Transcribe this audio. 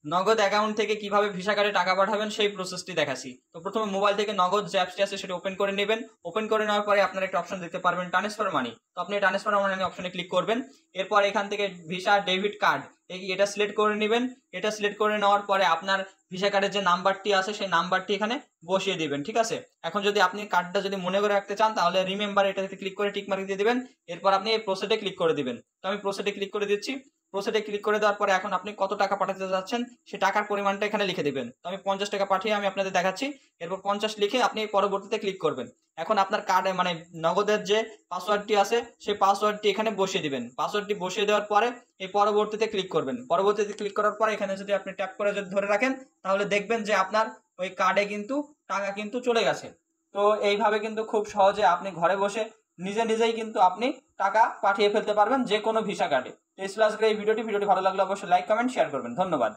নগদ অ্যাকাউন্ট থেকে কিভাবে ভিসা কার্ডে টাকা পাঠাবেন সেই প্রসেসটি দেখাচ্ছি। তো প্রথমে মোবাইল থেকে নগদ যে অ্যাপসটি আছে সেটা ওপেন করে নেবেন। ওপেন করে নেওয়ার পরে আপনারা একটা অপশন দেখতে পারবেন ট্রান্সফার মানি। তো আপনি ট্রান্সফার মানি অপশনে ক্লিক করবেন। এরপর এখান থেকে ভিসা ডেবিট কার্ড এটা সিলেক্ট করে নেবেন। এটা সিলেক্ট করে নেওয়ার পরে আপনার ভিসা কার্ডের যে নাম্বারটি আছে সেই নাম্বারটি এখানে বসিয়ে দিবেন, ঠিক আছে। এখন যদি আপনি কার্ডটা যদি মনে করে রাখতে চান তাহলে রিমেম্বার এটাতে ক্লিক করে টিক মার্ক দিয়ে দিবেন। এরপর আপনি এই প্রসেসে ক্লিক করে দিবেন। তো আমি প্রসেসে ক্লিক করে দিচ্ছি। প্রসেসে ক্লিক করে দেওয়ার পরে এখন আপনি কত টাকা পাঠাতে যাচ্ছেন সেই টাকার পরিমাণটা এখানে লিখে দিবেন। তো আমি 50 টাকা পাঠিয়ে আমি আপনাদের দেখাচ্ছি। এরপর 50 লিখে আপনি পরবর্তীতে ক্লিক করবেন। এখন আপনার কার্ডে মানে নগদের যে পাসওয়ার্ডটি আছে সেই পাসওয়ার্ডটি এখানে বসিয়ে দিবেন। পাসওয়ার্ডটি বসিয়ে দেওয়ার পরে এই পরবর্তীতে ক্লিক করবেন। পরবর্তীতে ক্লিক করার পরে এখানে যদি আপনি ট্যাপ করে যদি ধরে রাখেন তাহলে দেখবেন যে আপনার ওই কার্ডে কিন্তু টাকা কিন্তু চলে গেছে। তো এইভাবে কিন্তু খুব সহজে আপনি ঘরে বসে নিজেই কিন্তু আপনি টাকা পাঠিয়ে ফেলতে পারবেন যে কোনো ভিসা কার্ডে। তো এই ভিডিওটি ভালো লাগলে অবশ্যই লাইক কমেন্ট শেয়ার করবেন। ধন্যবাদ।